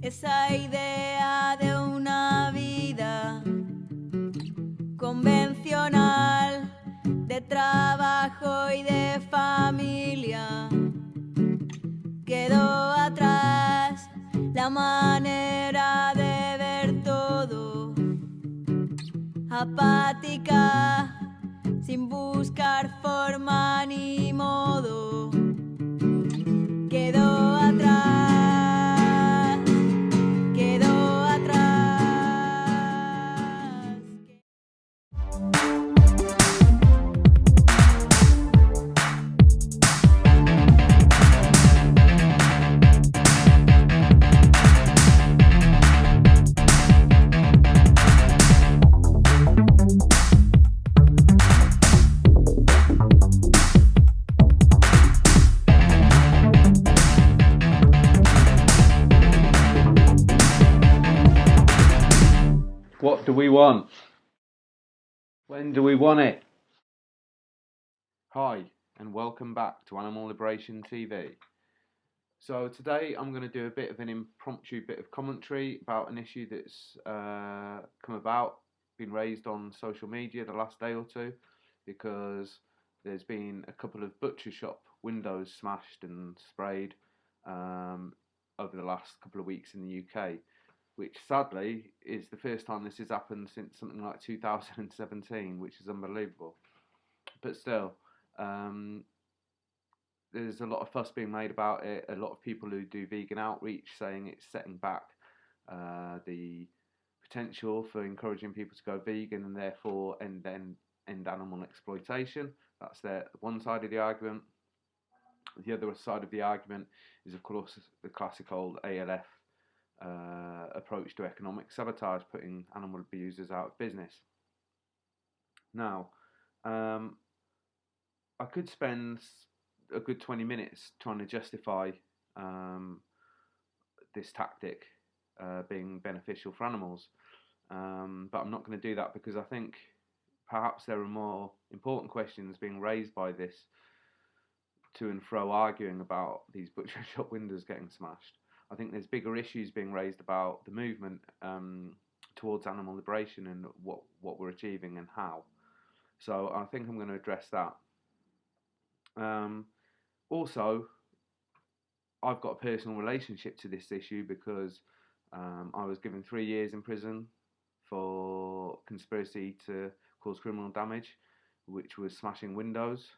Esa idea de una vida convencional, de trabajo y de familia, quedó atrás. La manera de ver todo, apática, sin buscar forma ni modo, quedó atrás, quedó atrás. What do we want? When do we want it? Hi, and welcome back to Animal Liberation TV. So today I'm going to do a bit of an impromptu bit of commentary about an issue that's come about, been raised on social media the last day or two, because there's been a couple of butcher shop windows smashed and sprayed over the last couple of weeks in the UK, which sadly is the first time this has happened since something like 2017, which is unbelievable. But still, there's a lot of fuss being made about it. A lot of people who do vegan outreach saying it's setting back the potential for encouraging people to go vegan and therefore end animal exploitation. That's one side of the argument. The other side of the argument is, of course, the classic old ALF approach to economic sabotage, putting animal abusers out of business. Now, I could spend a good 20 minutes trying to justify this tactic being beneficial for animals, but I'm not going to do that because I think perhaps there are more important questions being raised by this to and fro arguing about these butcher shop windows getting smashed. I think there's bigger issues being raised about the movement towards animal liberation and what we're achieving and how. So I think I'm going to address that. Also, I've got a personal relationship to this issue because I was given 3 years in prison for conspiracy to cause criminal damage, which was smashing windows,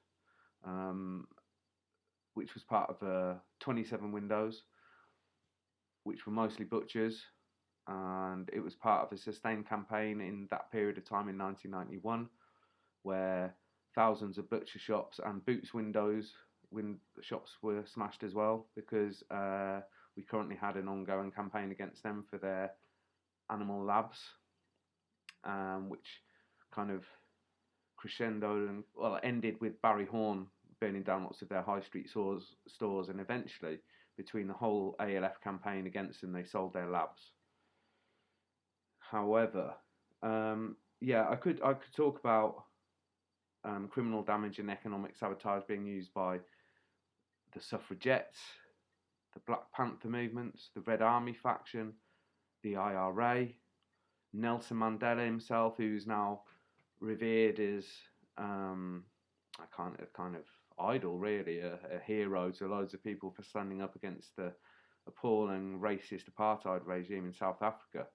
which was part of 27 windows, which were mostly butchers, and it was part of a sustained campaign in that period of time in 1991, where thousands of butcher shops and Boots shops were smashed as well, because we currently had an ongoing campaign against them for their animal labs, which kind of crescendoed and ended with Barry Horne burning down lots of their high street stores, and eventually, between the whole ALF campaign against them, they sold their labs. However, I could talk about criminal damage and economic sabotage being used by the suffragettes, the Black Panther movements, the Red Army faction, the IRA, Nelson Mandela himself, who's now revered as a kind of idol, really, a hero to loads of people for standing up against the appalling racist apartheid regime in South Africa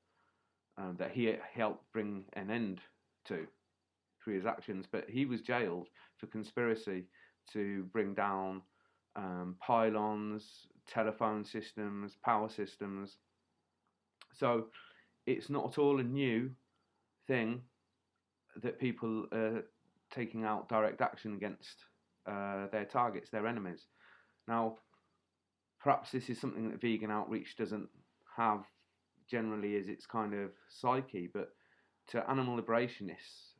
that he helped bring an end to through his actions. But he was jailed for conspiracy to bring down pylons, telephone systems, power systems. So it's not at all a new thing that people are taking out direct action against their targets, their enemies. Now, perhaps this is something that vegan outreach doesn't have generally as its kind of psyche, but to animal liberationists,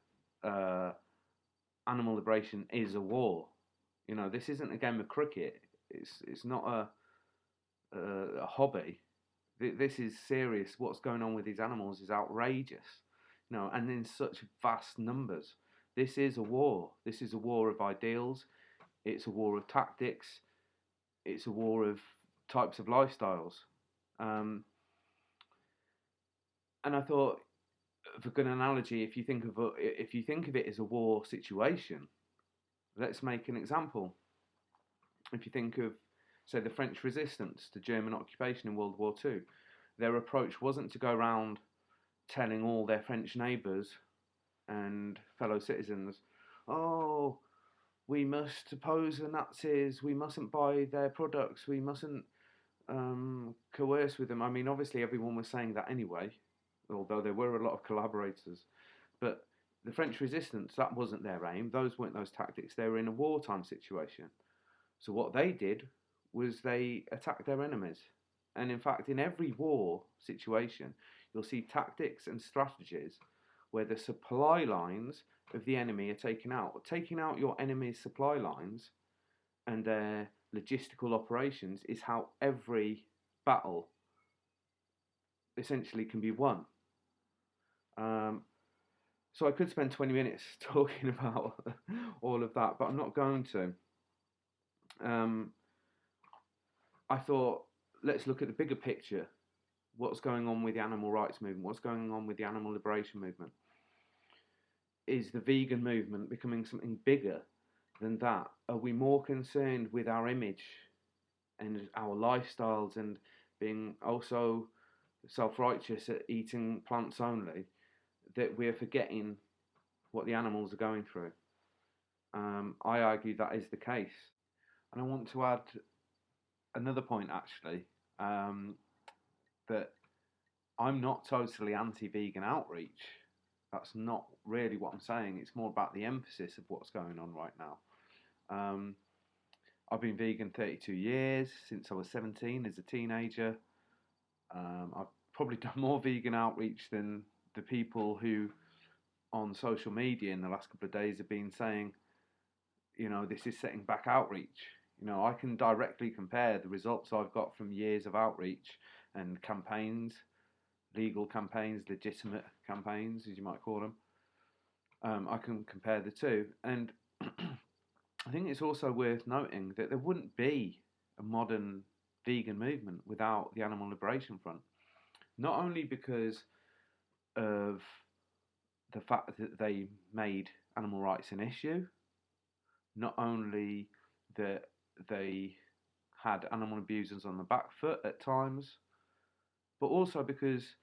animal liberation is a war. You know, this isn't a game of cricket. It's not a hobby. This is serious. What's going on with these animals is outrageous. You know, and in such vast numbers. This is a war. This is a war of ideals. It's a war of tactics. It's a war of types of lifestyles. And I thought, for a good analogy, if you think of it as a war situation, let's make an example. If you think of, say, the French resistance to German occupation in World War II, their approach wasn't to go around telling all their French neighbours and fellow citizens, oh, we must oppose the Nazis, we mustn't buy their products, we mustn't coerce with them. I mean, obviously everyone was saying that anyway, although there were a lot of collaborators. But the French resistance, that wasn't their aim. Those weren't those tactics. They were in a wartime situation. So what they did was they attacked their enemies. And in fact, in every war situation, you'll see tactics and strategies where the supply lines of the enemy are taken out. Taking out your enemy's supply lines and their logistical operations is how every battle essentially can be won. So I could spend 20 minutes talking about all of that, but I'm not going to. I thought, let's look at the bigger picture. What's going on with the animal rights movement? What's going on with the animal liberation movement? Is the vegan movement becoming something bigger than that? Are we more concerned with our image and our lifestyles and being also self-righteous at eating plants only, that we're forgetting what the animals are going through? I argue that is the case. And I want to add another point, actually, that I'm not totally anti-vegan outreach. That's not really what I'm saying. It's more about the emphasis of what's going on right now. I've been vegan 32 years, since I was 17 as a teenager. I've probably done more vegan outreach than the people who on social media in the last couple of days have been saying, you know, this is setting back outreach. You know, I can directly compare the results I've got from years of outreach and campaigns, legal campaigns, legitimate campaigns, as you might call them. I can compare the two. And I think it's also worth noting that there wouldn't be a modern vegan movement without the Animal Liberation Front. Not only because of the fact that they made animal rights an issue, not only that they had animal abusers on the back foot at times, but also because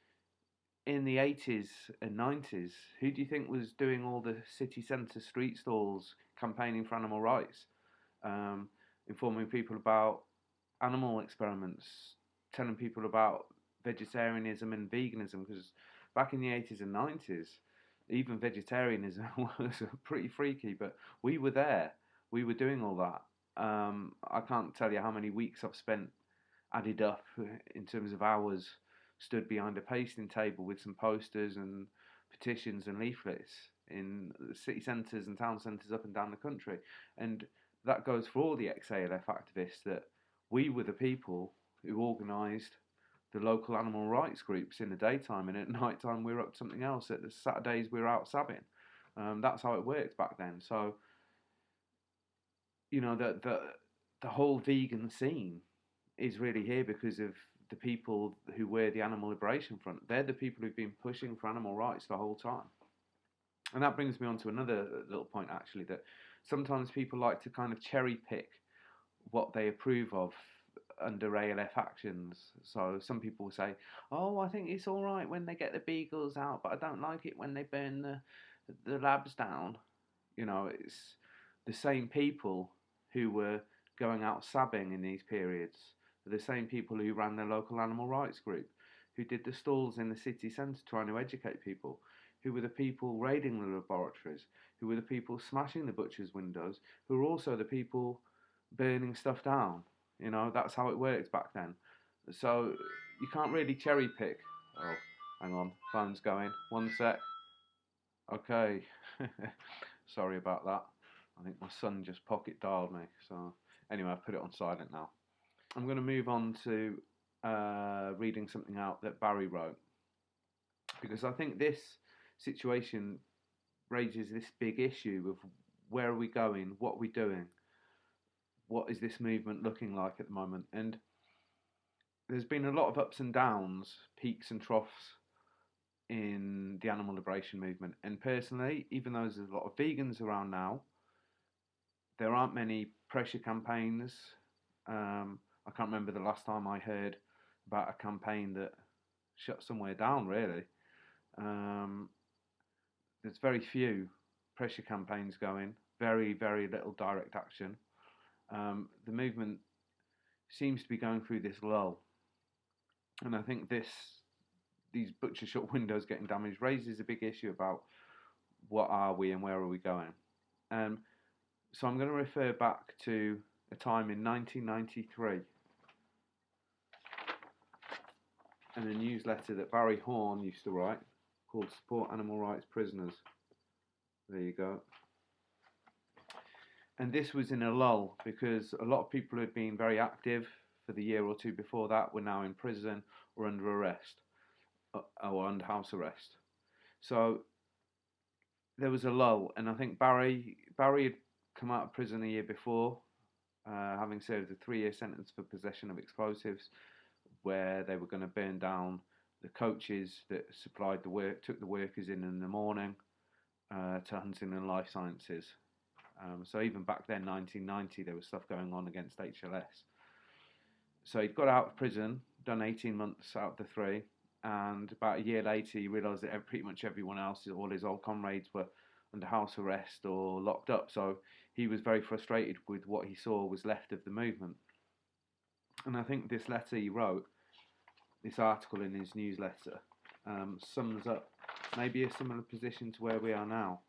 in the 80s and 90s, who do you think was doing all the city centre street stalls campaigning for animal rights, informing people about animal experiments, telling people about vegetarianism and veganism? Because back in the 80s and 90s, even vegetarianism was pretty freaky, but we were there. We were doing all that. I can't tell you how many weeks I've spent added up in terms of hours stood behind a pasting table with some posters and petitions and leaflets in city centres and town centres up and down the country. And that goes for all the ex-ALF activists, that we were the people who organised the local animal rights groups in the daytime, and at night time we were up to something else. At the Saturdays we were out sabbing. That's how it worked back then. So, you know, the whole vegan scene is really here because of the people who were the Animal Liberation Front. They're the people who've been pushing for animal rights the whole time. And that brings me on to another little point, actually, that sometimes people like to kind of cherry pick what they approve of under ALF actions. So some people will say, oh, I think it's all right when they get the Beagles out, but I don't like it when they burn the labs down. You know, it's the same people who were going out sabbing in these periods, the same people who ran the local animal rights group, who did the stalls in the city centre trying to educate people, who were the people raiding the laboratories, who were the people smashing the butchers' windows, who were also the people burning stuff down. You know, that's how it worked back then. So you can't really cherry pick. Oh, hang on, phone's going. One sec. Okay. Sorry about that. I think my son just pocket dialed me. So anyway, I've put it on silent now. I'm going to move on to reading something out that Barry wrote, because I think this situation raises this big issue of where are we going, what are we doing, what is this movement looking like at the moment. And there's been a lot of ups and downs, peaks and troughs in the animal liberation movement. And personally, even though there's a lot of vegans around now, there aren't many pressure campaigns. I can't remember the last time I heard about a campaign that shut somewhere down, really. There's very few pressure campaigns going, very, very little direct action. The movement seems to be going through this lull. And I think these butcher shop windows getting damaged raises a big issue about what are we and where are we going. So I'm going to refer back to a time in 1993 and a newsletter that Barry Horne used to write called Support Animal Rights Prisoners. There you go. And this was in a lull because a lot of people who had been very active for the year or two before that were now in prison or under arrest or under house arrest. So there was a lull, and I think Barry had come out of prison a year before, having served a 3-year sentence for possession of explosives, where they were going to burn down the coaches that supplied the work, took the workers in the morning to hunting and life sciences. So even back then, 1990, there was stuff going on against HLS. So he'd got out of prison, done 18 months out of the 3, and about a year later, he realised that pretty much everyone else, all his old comrades, were under house arrest or locked up. So he was very frustrated with what he saw was left of the movement. And I think this letter he wrote, this article in his newsletter, sums up maybe a similar position to where we are now.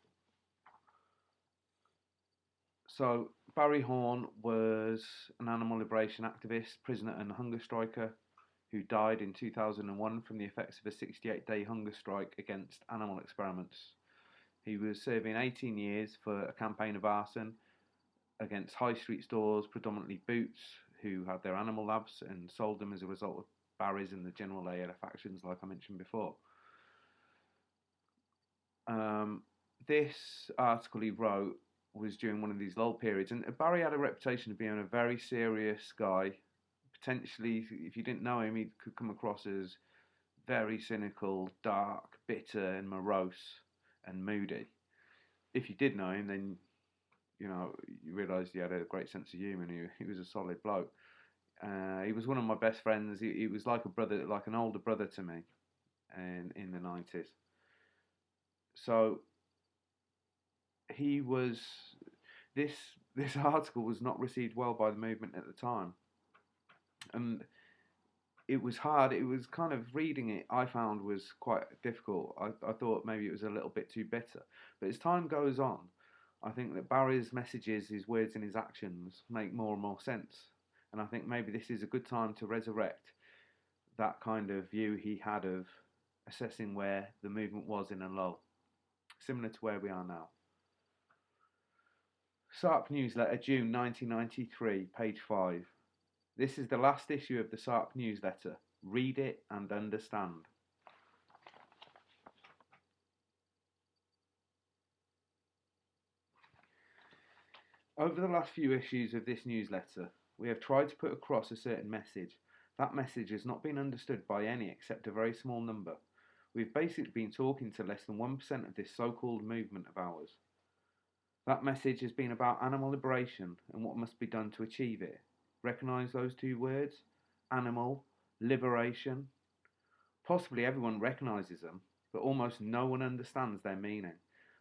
So Barry Horne was an animal liberation activist, prisoner and hunger striker who died in 2001 from the effects of a 68-day hunger strike against animal experiments. He was serving 18 years for a campaign of arson against high street stores, predominantly Boots, who had their animal labs and sold them as a result of Barry's and the general ALF actions, like I mentioned before. This article he wrote was during one of these lull periods, and Barry had a reputation of being a very serious guy. Potentially, if you didn't know him, he could come across as very cynical, dark, bitter, and morose, and moody. If you did know him, then you realised he had a great sense of humour, and he was a solid bloke. He was one of my best friends. He was like a brother, like an older brother to me, in the 90s. So he was. This article was not received well by the movement at the time, and it was hard. It was kind of reading it, I found, was quite difficult. I thought maybe it was a little bit too bitter. But as time goes on, I think that Barry's messages, his words and his actions make more and more sense. And I think maybe this is a good time to resurrect that kind of view he had of assessing where the movement was in a lull, similar to where we are now. SAP Newsletter, June 1993, page 5. This is the last issue of the SAP Newsletter. Read it and understand. Over the last few issues of this newsletter, we have tried to put across a certain message. That message has not been understood by any except a very small number. We've basically been talking to less than 1% of this so-called movement of ours. That message has been about animal liberation and what must be done to achieve it. Recognise those two words? Animal, liberation. Possibly everyone recognises them, but almost no one understands their meaning.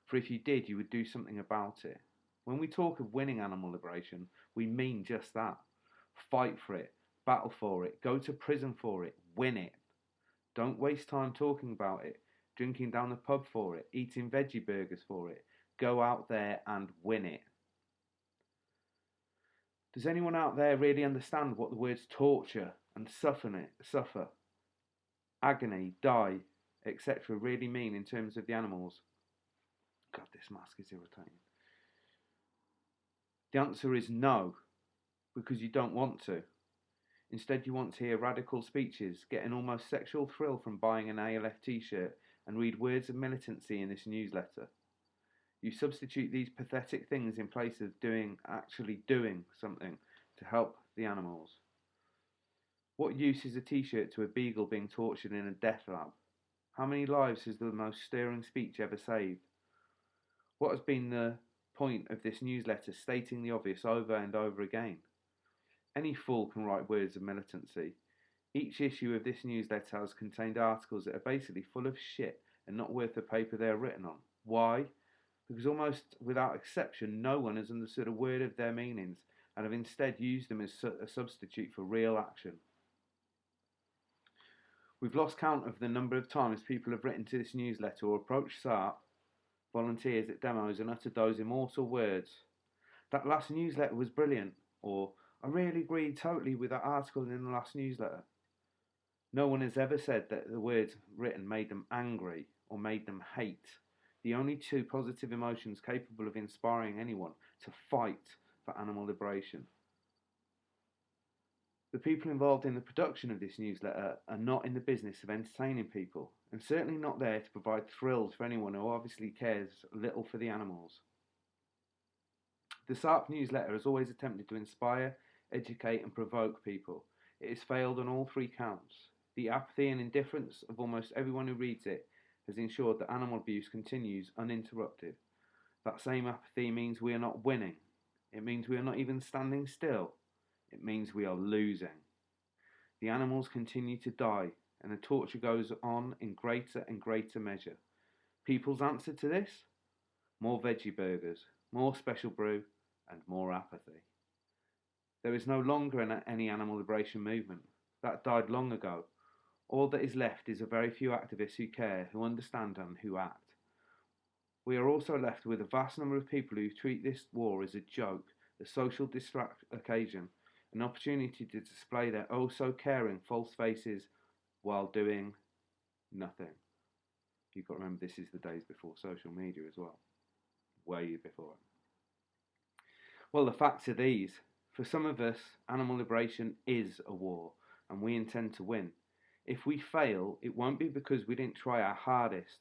For if you did, you would do something about it. When we talk of winning animal liberation, we mean just that. Fight for it, battle for it, go to prison for it, win it. Don't waste time talking about it, drinking down the pub for it, eating veggie burgers for it. Go out there and win it. Does anyone out there really understand what the words torture and suffer, agony, die, etc. really mean in terms of the animals? God, this mask is irritating. The answer is no, because you don't want to. Instead, you want to hear radical speeches, get an almost sexual thrill from buying an ALF t-shirt, and read words of militancy in this newsletter. You substitute these pathetic things in place of actually doing something to help the animals. What use is a t-shirt to a beagle being tortured in a death lab? How many lives has the most stirring speech ever saved? What has been the point of this newsletter stating the obvious over and over again? Any fool can write words of militancy. Each issue of this newsletter has contained articles that are basically full of shit and not worth the paper they are written on. Why? Because almost without exception, no one has understood a word of their meanings and have instead used them as a substitute for real action. We've lost count of the number of times people have written to this newsletter or approached SAP volunteers at demos and uttered those immortal words. That last newsletter was brilliant, or I really agreed totally with that article in the last newsletter. No one has ever said that the words written made them angry or made them hate. The only two positive emotions capable of inspiring anyone to fight for animal liberation. The people involved in the production of this newsletter are not in the business of entertaining people, and certainly not there to provide thrills for anyone who obviously cares little for the animals. The SAP newsletter has always attempted to inspire, educate and provoke people. It has failed on all three counts. The apathy and indifference of almost everyone who reads it has ensured that animal abuse continues uninterrupted. That same apathy means we are not winning. It means we are not even standing still. It means we are losing. The animals continue to die, and the torture goes on in greater and greater measure. People's answer to this? More veggie burgers, more special brew, and more apathy. There is no longer any animal liberation movement. That died long ago. All that is left is a very few activists who care, who understand and who act. We are also left with a vast number of people who treat this war as a joke, a social occasion, an opportunity to display their oh so caring false faces while doing nothing. You've got to remember this is the days before social media as well. Way before it. Well, the facts are these. For some of us, animal liberation is a war, and we intend to win. If we fail, it won't be because we didn't try our hardest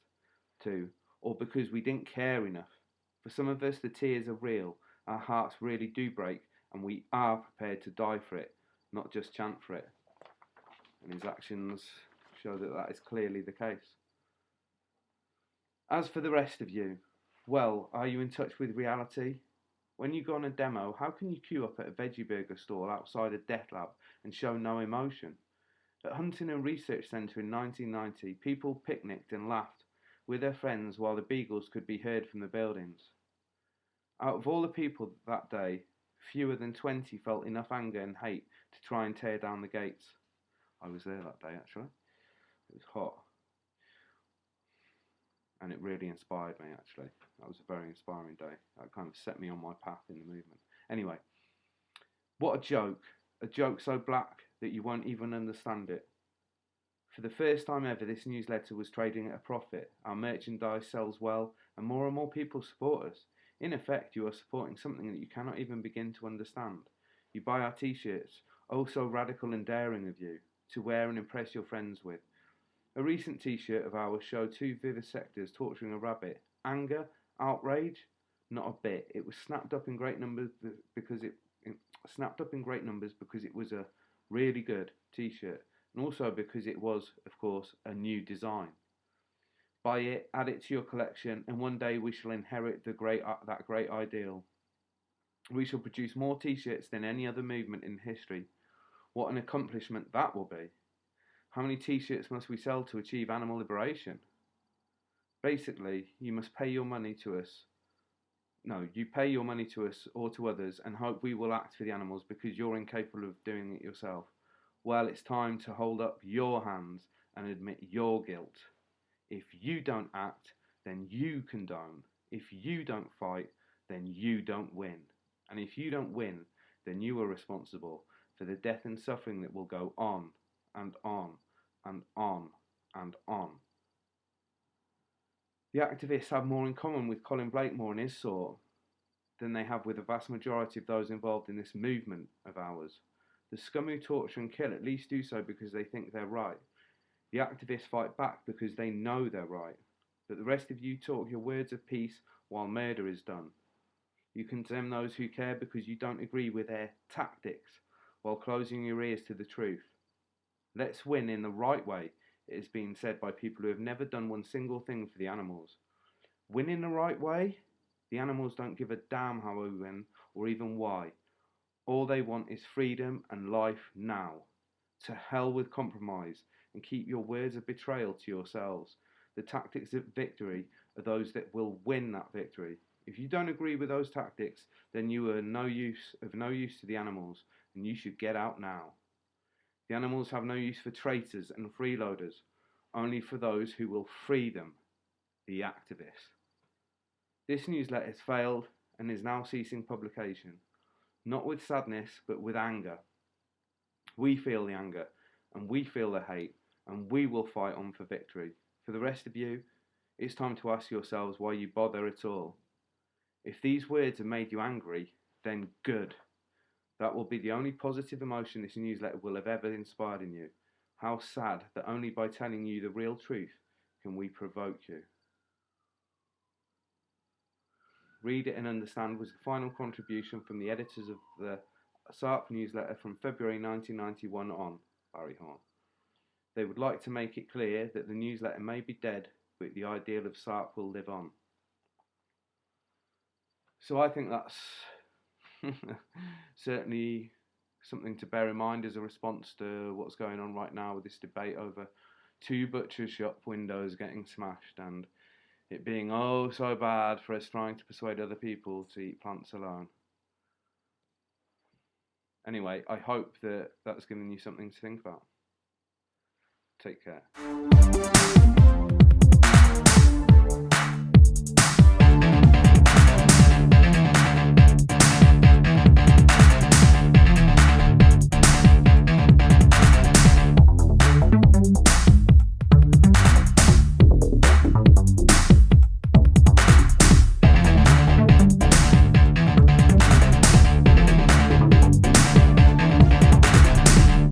to, or because we didn't care enough. For some of us, the tears are real, our hearts really do break, and we are prepared to die for it, not just chant for it. And his actions show that that is clearly the case. As for the rest of you, well, are you in touch with reality? When you go on a demo, how can you queue up at a veggie burger stall outside a death lab and show no emotion? At Huntington Research Centre in 1990, people picnicked and laughed with their friends while the Beagles could be heard from the buildings. Out of all the people that day, fewer than 20 felt enough anger and hate to try and tear down the gates. I was there that day, actually. It was hot. And it really inspired me, actually. That was a very inspiring day. That kind of set me on my path in the movement. Anyway, what a joke. A joke so black that you won't even understand it. For the first time ever, this newsletter was trading at a profit. Our merchandise sells well, and more people support us. In effect, you are supporting something that you cannot even begin to understand. You buy our t-shirts, oh so radical and daring of you, to wear and impress your friends with. A recent t-shirt of ours showed two vivisectors torturing a rabbit. Anger? Outrage? Not a bit. It was snapped up in great numbers because it was a really good t-shirt, and also because it was, of course, a new design. Buy it, add it to your collection, and one day we shall inherit that great ideal. We shall produce more t-shirts than any other movement in history. What an accomplishment that will be. How many t-shirts must we sell to achieve animal liberation? Basically, you must pay your money to us. No, you pay your money to us or to others and hope we will act for the animals because you're incapable of doing it yourself. Well, it's time to hold up your hands and admit your guilt. If you don't act, then you condone. If you don't fight, then you don't win. And if you don't win, then you are responsible for the death and suffering that will go on and on and on and on. The activists have more in common with Colin Blakemore and his sort than they have with the vast majority of those involved in this movement of ours. The scum who torture and kill at least do so because they think they're right. The activists fight back because they know they're right. But the rest of you talk your words of peace while murder is done. You condemn those who care because you don't agree with their tactics while closing your ears to the truth. Let's win in the right way, it has been said by people who have never done one single thing for the animals. Win in the right way? The animals don't give a damn how we win or even why. All they want is freedom and life now. To hell with compromise, and keep your words of betrayal to yourselves. The tactics of victory are those that will win that victory. If you don't agree with those tactics, then you are of no use to the animals, and you should get out now. The animals have no use for traitors and freeloaders, only for those who will free them, the activists. This newsletter has failed and is now ceasing publication, not with sadness, but with anger. We feel the anger, and we feel the hate, and we will fight on for victory. For the rest of you, it's time to ask yourselves why you bother at all. If these words have made you angry, then good. That will be the only positive emotion this newsletter will have ever inspired in you. How sad that only by telling you the real truth can we provoke you. Read it and understand was the final contribution from the editors of the SAP Newsletter from February 1991 on, Barry Horne. They would like to make it clear that the newsletter may be dead, but the ideal of SAP will live on. So I think that's certainly something to bear in mind as a response to what's going on right now with this debate over 2 butcher shop windows getting smashed and it being oh so bad for us trying to persuade other people to eat plants alone. Anyway, I hope that that's given you something to think about. Take care.